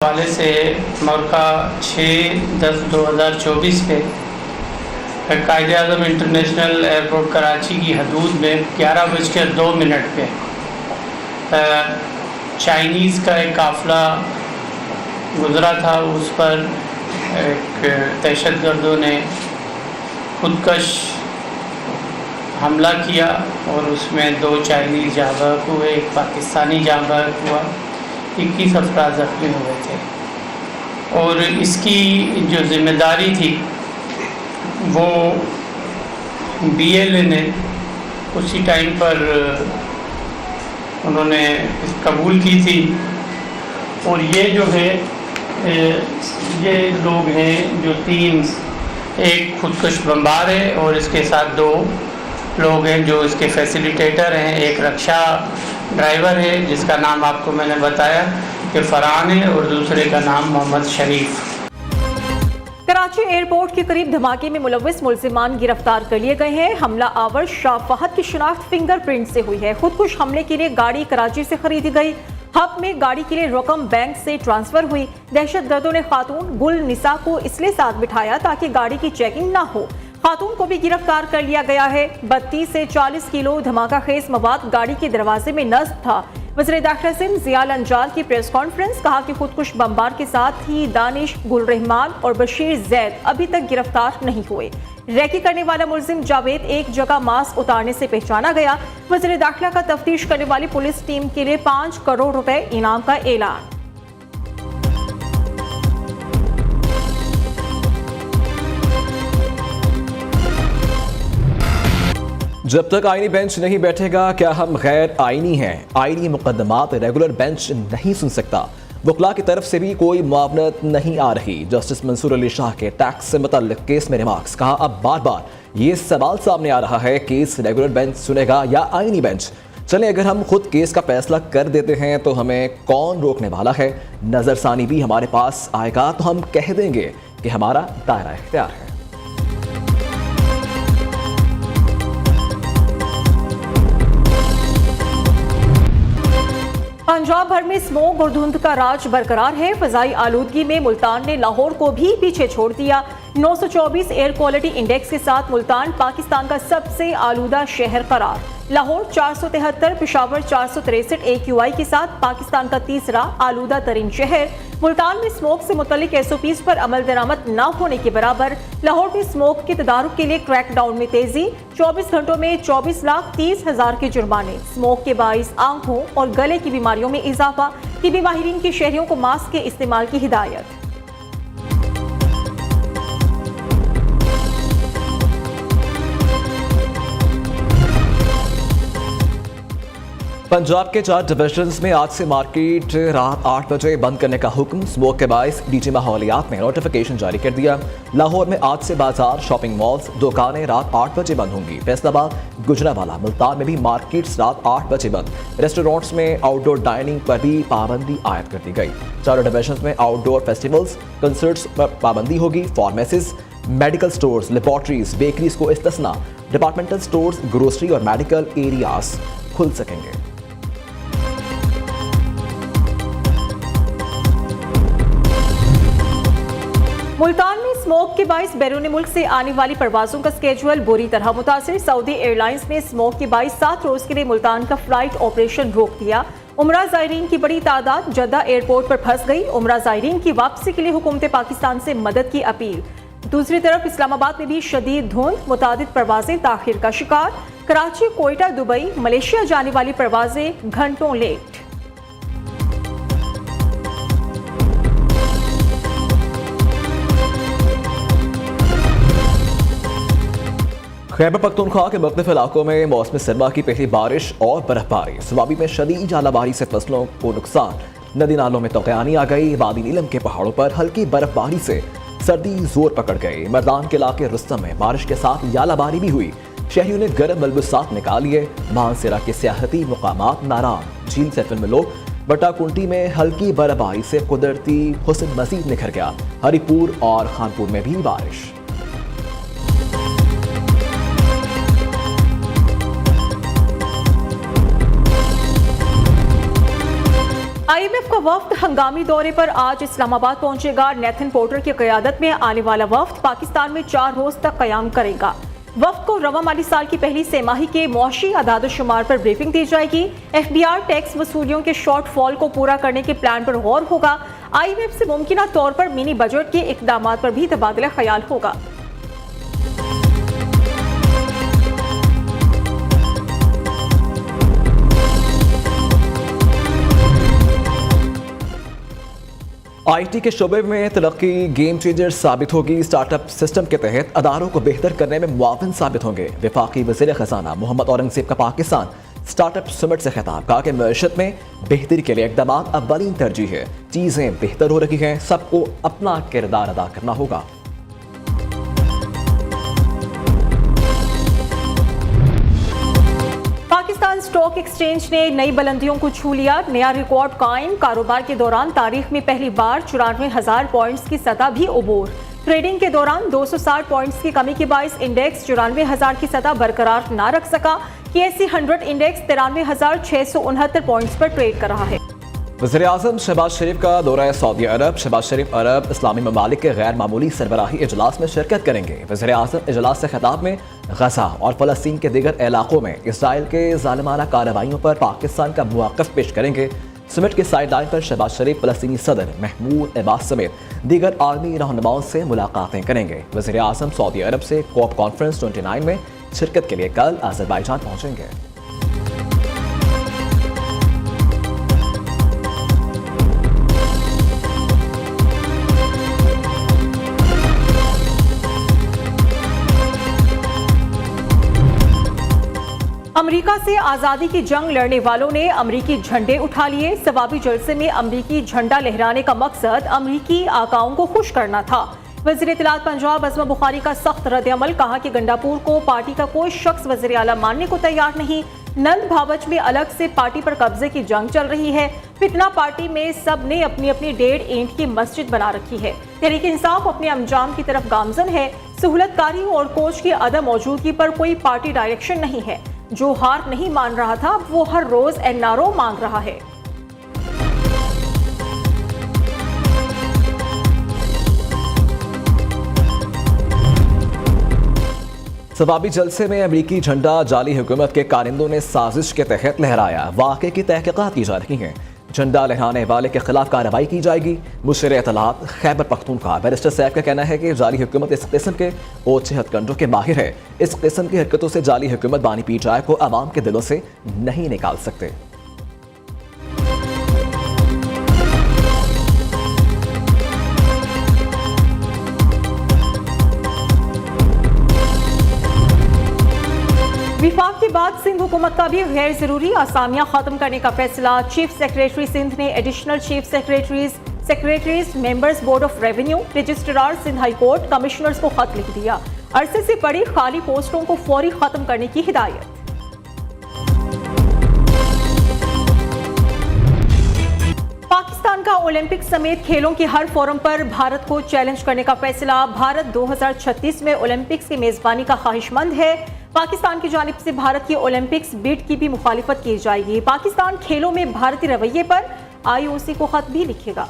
हवाले से मौका 6/10/2024 पे कायद-ए-आज़म इंटरनेशनल एयरपोर्ट कराची की हदूद में 11:02 पे चाइनीज़ का एक काफ़िला गुज़रा था। उस पर एक दहशतगर्दों ने खुदकश हमला किया और उसमें 2 चाइनीज़ जाँ बहक हुए, एक पाकिस्तानी जाँ बहक हुआ, 21 अफराद ज़ख्मी हुए थे। और इसकी जो ज़िम्मेदारी थी वो BLA ने उसी टाइम पर उन्होंने कबूल की थी। और ये जो है ये लोग हैं जो 3, एक खुदकश बमबार है और इसके साथ 2 लोग हैं जो इसके फैसिलिटेटर हैं। एक रक्षा ड्राइवर है जिसका नाम आपको मैंने बताया कि फरहान है और दूसरे का नाम मोहम्मद शरीफ। कराची एयरपोर्ट के करीब धमाके में मुलव्विस मुलजिमान गिरफ्तार कर लिए गए हैं। हमला आवर शाह फहद की शिनाख्त फिंगरप्रिंट से हुई है। खुदकुश हमले के लिए गाड़ी कराची से खरीदी गई। हब में गाड़ी के लिए रकम बैंक से ट्रांसफर हुई। दहशतगर्दों ने खातून गुल निसा को इसलिए साथ बिठाया ताकि गाड़ी की चेकिंग ना हो। खातून को भी गिरफ्तार कर लिया गया है। 32 से 40 किलो धमाका खेज मवाद गाड़ी के दरवाजे में नस्ब था। वज़ीर दाखिला सिंध ज़ियाल अंजाल की प्रेस कॉन्फ्रेंस, कहा कि खुदकुश बमबार के साथ ही दानिश, गुलरहमान और बशीर जैद अभी तक गिरफ्तार नहीं हुए। रैकी करने वाला मुलजिम जावेद एक जगह मास्क उतारने से पहचाना गया। वज़ीर दाखिला का तफ्तीश करने वाली पुलिस टीम के लिए 5 करोड़ रुपए इनाम का ऐलान। जब तक आईनी बेंच नहीं बैठेगा क्या हम गैर आईनी हैं? आईनी मुकदमात रेगुलर बेंच नहीं सुन सकता। वकला की तरफ से भी कोई मुआवनत नहीं आ रही। जस्टिस मंसूर अली शाह के टैक्स से मुतल्लिक केस में रिमार्क्स, कहा अब बार बार ये सवाल सामने आ रहा है केस रेगुलर बेंच सुनेगा या आईनी बेंच। चलें, अगर हम खुद केस का फैसला कर देते हैं तो हमें कौन रोकने वाला है? नजरसानी भी हमारे पास आएगा तो हम कह देंगे कि हमारा दायरा इख्तियार है। पंजाब भर में स्मोक और धुंध का राज बरकरार है। फजाई आलूदगी में मुल्तान ने लाहौर को भी पीछे छोड़ दिया। 924 एयर क्वालिटी इंडेक्स के साथ मुल्तान पाकिस्तान का सबसे आलूदा शहर करार। लाहौर 473, पेशावर 463 AQI के साथ पाकिस्तान का तीसरा आलूदा तरीन शहर। मुल्तान में स्मोक से मुतल्लिक SOPs पर अमल दरामद न होने के बराबर। लाहौर में स्मोक के तदारुक के लिए क्रैकडाउन में तेजी। 24 घंटों में 24,30,000 के जुर्माने। स्मोक के बाइस आंखों और गले की बीमारियों में इजाफा। तिब्बी माहिरीन की शहरियों को मास्क के इस्तेमाल की हिदायत। पंजाब के 4 डिविजन्स में आज से मार्केट रात 8 बजे बंद करने का हुक्म। स्मोक के बायस DG माहौलियात ने नोटिफिकेशन जारी कर दिया। लाहौर में आज से बाजार, शॉपिंग मॉल्स, दुकानें रात 8 बजे बंद होंगी। फैसलाबाद, गुजरावाला, मुल्तान में भी मार्केट्स रात 8 बजे बंद। रेस्टोरेंट्स में आउटडोर डाइनिंग पर भी पाबंदी आयद कर दी गई। चारों डिविजन्स में आउटडोर फेस्टिवल्स, कंसर्ट्स पर पाबंदी होगी। Pharmacies, medical stores, laboratories, bakeries को इस्तिस्ना। डिपार्टमेंटल स्टोर्स, ग्रोसरी और मेडिकल एरियाज खुल सकेंगे। मुल्तान में स्मोक के बाइस बैरून मुल्क से आने वाली परवाजों का स्केड्यूल बुरी तरह मुतासिर। सऊदी एयरलाइंस ने स्मोक के बाइस 7 रोज के लिए मुल्तान का फ्लाइट ऑपरेशन रोक दिया। उमरा ज़ायरीन की बड़ी तादाद जद्दा एयरपोर्ट पर फंस गई। उमरा ज़ायरीन की वापसी के लिए हुकूमत पाकिस्तान से मदद की अपील। दूसरी तरफ इस्लामाबाद में भी शदीद धुंध, मुतादिद परवाजें ताखिर का शिकार। कराची, कोयटा, दुबई, मलेशिया जाने वाली परवाजें घंटों लेट। खैबर पख्तूनख्वा के मुख्तलिफ इलाकों में मौसम सरमा की पहली बारिश और बर्फबारी। स्वाबी में शदीद आलाबारी से फसलों को नुकसान। नदी नालों में तगयानी आ गई। वादी नीलम के पहाड़ों पर हल्की बर्फबारी से सर्दी जोर पकड़ गई। मर्दान के इलाके रुस्तम में बारिश के साथ यालाबारी भी हुई। शहरियों ने गर्म मलबूसात निकाल लिए। मानसरा के सियाहती मुकामात नाराम। झील सेफन में लोग। बटाकुंटी में हल्की बर्फबारी से कुदरती हुस्न मजीद निखर गया। हरिपुर और खानपुर में भी बारिश। IMF का वफ्द हंगामी दौरे पर आज इस्लामाबाद पहुंचेगा। नेथन पोर्टर की क़यादत में आने वाला वफ्द पाकिस्तान में 4 रोज तक क़याम करेगा। वफ्द को रवा माली साल की पहली तिमाही के मुआशी अदाद-ओ-शुमार पर ब्रीफिंग दी जाएगी। FBR टैक्स वसूलियों के शॉर्टफॉल को पूरा करने के प्लान पर गौर होगा। IMF से मुमकिना तौर पर मिनी बजट के इक़दाम पर भी तबादला ख्याल होगा। IT के शोबे में तरक्की गेम चेंजर साबित होगी। स्टार्टअप सिस्टम के तहत अदारों को बेहतर करने में मुआविन साबित होंगे। वफाकी वज़ीर ख़ज़ाना मोहम्मद औरंगज़ेब का पाकिस्तान स्टार्टअप समिट से खिताब। कहा कि मईशत में बेहतरी के लिए इक़दाम अव्वलीन तरजीह है। चीज़ें बेहतर हो रही हैं, सबको अपना किरदार अदा करना होगा। पाकिस्तान स्टॉक एक्सचेंज ने नई बुलंदियों को छू लिया। नया रिकॉर्ड कायम। कारोबार के दौरान तारीख में पहली बार 94,000 पॉइंट्स की सतह भी उबूर। ट्रेडिंग के दौरान 260 पॉइंट्स की कमी के बायस इंडेक्स 94,000 की सतह बरकरार न रख सका। KSE 100 इंडेक्स 93,669 पॉइंट्स पर ट्रेड कर रहा है। वज़ीर आज़म शहबाज शरीफ का दौरा सऊदी अरब। शहबाज शरीफ अरब इस्लामी ममालिक के गैर मामूली सरबराही इजलास में शिरकत करेंगे। वज़ीर आज़म इजलास से खिताब में गजा और फ़लस्तीन के दीगर इलाकों में इसराइल के ज़ालिमाना कार्रवाइयों पर पाकिस्तान का मौक़िफ़ पेश करेंगे। समिट के साइड लाइन पर शहबाज शरीफ फ़लस्तीनी सदर महमूद अब्बास समेत दीगर आर्मी रहनुमाओं से मुलाकातें करेंगे। वज़ीर आज़म सऊदी अरब से कॉप कॉन्फ्रेंस 29 में शिरकत के लिए कल अज़रबैजान पहुँचेंगे। अमेरिका से आज़ादी की जंग लड़ने वालों ने अमरीकी झंडे उठा लिए। सवाबी जलसे में अमरीकी झंडा लहराने का मकसद अमरीकी आकाओं को खुश करना था। वज़ीर इत्तलात पंजाब अज़मा बुखारी का सख्त रद्द-ए-अमल। कहा कि गंडापुर को पार्टी का कोई शख्स वज़ीर आला मानने को तैयार नहीं। नंद भावच में अलग से पार्टी पर कब्जे की जंग चल रही है। फितना पार्टी में सब ने अपनी अपनी 1.5 ईंट की मस्जिद बना रखी है। तहरीक इंसाफ अपने अंजाम की तरफ गामजन है। सहूलतकारी और कोच की अदम मौजूदगी पर कोई पार्टी डायरेक्शन नहीं है। जो हार नहीं मान रहा था वो हर रोज NRO मांग रहा है। सवाबी जलसे में अमरीकी झंडा जाली हुकूमत के कारिंदों ने साजिश के तहत लहराया। वाक़े की तहकीकात की जा रही हैं। झंडा लहराने वाले के खिलाफ कार्रवाई की जाएगी। मुशीर इत्तलात खैबर पख्तूनख्वा बैरिस्टर सैफ का कहना है कि जाली हुकूमत इस किस्म के ओछे हथकंडों के माहिर है। इस किस्म की हरकतों से जाली हुकूमत बानी पी जाए को आवाम के दिलों से नहीं निकाल सकते। विफाक के बाद सिंध हुकूमत का भी गैर जरूरी आसामियां खत्म करने का फैसला। चीफ सेक्रेटरी सिंध ने additional chief secretaries members board of revenue, registrar Sindh high court, commissioners को खत लिख दिया। अरसे से पड़ी खाली पोस्टों को फौरी खत्म करने की हिदायत। पाकिस्तान का ओलंपिक समेत खेलों के हर फोरम पर भारत को चैलेंज करने का फैसला। भारत 2036 में ओलंपिक्स की मेजबानी का ख्वाहिशमंद है। पाकिस्तान की जानिब से भारत की ओलंपिक्स बिड की भी मुखालिफत की जाएगी। पाकिस्तान खेलों में भारतीय रवैये पर IOC को खत भी लिखेगा।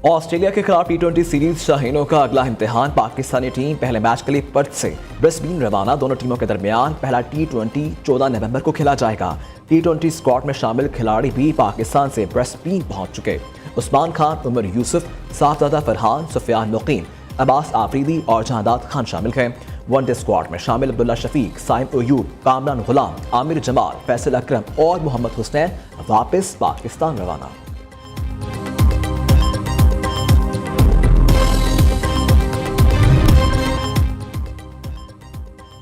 ऑस्ट्रेलिया के खिलाफ T20 सीरीज शाहीनों का अगला इम्तिहान। पाकिस्तानी टीम पहले मैच के लिए पर्थ से ब्रिस्बेन रवाना। दोनों टीमों के दरमियान पहला T20 14 नवंबर को खेला जाएगा। T20 स्क्वाड में शामिल खिलाड़ी भी पाकिस्तान से ब्रिस्बेन पहुंच चुके। उस्मान खान, उमर यूसुफ, साफजादा फरहान, सुफियान मुकीम, अब्बास आफरीदी और जहादात खान शामिल हैं। वनडे स्क्वाड में शामिल अब्दुल्ला शफीक, साइम अयूब, कामरान गुलाम, आमिर जमाल, फैसल अकरम और मोहम्मद हुसैन वापस पाकिस्तान रवाना।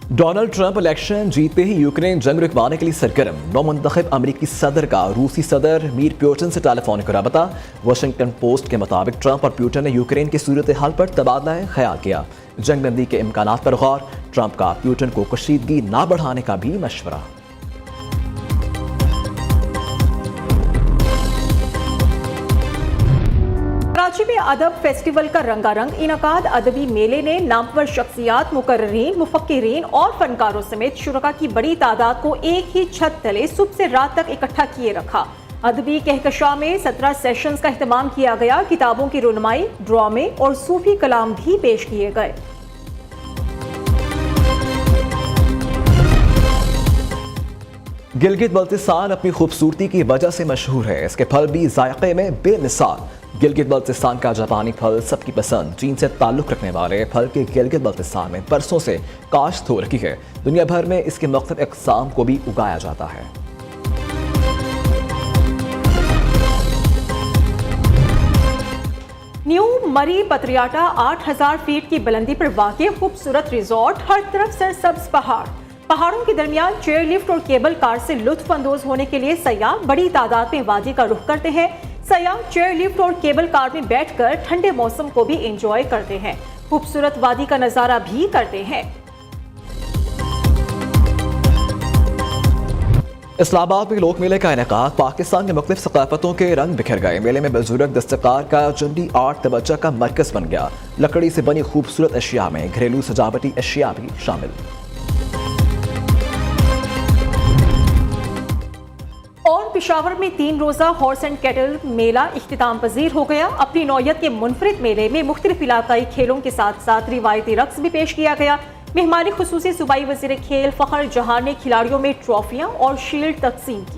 डोनाल्ड ट्रंप इलेक्शन जीतते ही यूक्रेन जंग रुकवाने के लिए सरगर्म। नौमुंतखब अमरीकी सदर का रूसी सदर मीर प्यूटिन से टेलीफोनिक रबता। वाशिंगटन पोस्ट के मुताबिक ट्रंप और प्यूटिन ने यूक्रेन की सूरत हाल पर तबादला ख्याल किया। जंग बंदी के इम्कानात पर गौर। ट्रंप का प्यूटिन को कशीदगी ना बढ़ाने का भी मशवरा। कराची में अदब फेस्टिवल का रंगारंग इनकाद। अदबी मेले ने नामवर शख्सियात, मुकर्रीन, मुफक्किरीन और फनकारों समेत शुरका की बड़ी तादाद को एक ही छत तले सुबह से रात तक इकट्ठा किए रखा। अदबी कहकशा में 17 सेशंस का इख्तिमाम किया गया। किताबों की रुनमाई, ड्रामे और सूफी कलाम भी पेश किए गए। गिलगित बल्तिस्तान अपनी खूबसूरती की वजह से मशहूर है। इसके फल भी जायके में बेमिसाल। गिलगित बल्तिस्तान का जापानी फल सबकी पसंद। चीन से ताल्लुक़ रखने वाले फल के गिलगित बल्तिस्तान में बरसों से काश्त हो रही है। दुनिया भर में इसके मुख्तलिफ अक़साम को भी उगाया जाता है। न्यू मरी पत्रियाटा 8000 फीट की बुलंदी पर वाक़ई खूबसूरत रिजॉर्ट, हर तरफ सरसब्ज पहाड़ों के दरमियान चेयर लिफ्ट और केबल कार से लुत्फ अंदोज होने के लिए सयाह बड़ी तादाद में वादी का रुख करते हैं। सयाह चेयर लिफ्ट और केबल कार में बैठकर ठंडे मौसम को भी एंजॉय करते हैं, खूबसूरत वादी का नजारा भी करते हैं। इस्लामाबाद में लोक मेले का इनेकाद। पाकिस्तान के मुख्तलिफ सकाफतों के रंग बिखर गए। मेले में बुजुर्ग दस्तकार का जंडी आर्ट तवज्जो का मरकज बन गया। लकड़ी से बनी खूबसूरत अशिया में घरेलू सजावटी अशिया भी शामिल। और पेशावर में 3 रोज़ा हॉर्स एंड कैटल मेला इख्तिताम पजीर हो गया। अपनी नौयत के मुनफरिद मेले में मुख्तलिफ इलाकाई खेलों के साथ साथ रिवायती रक्स भी पेश किया गया। मेहमानी खुसूसी सूबाई वज़ीर खेल फ़खर जहां ने खिलाड़ियों में ट्रॉफियां और शील्ड तकसीम की।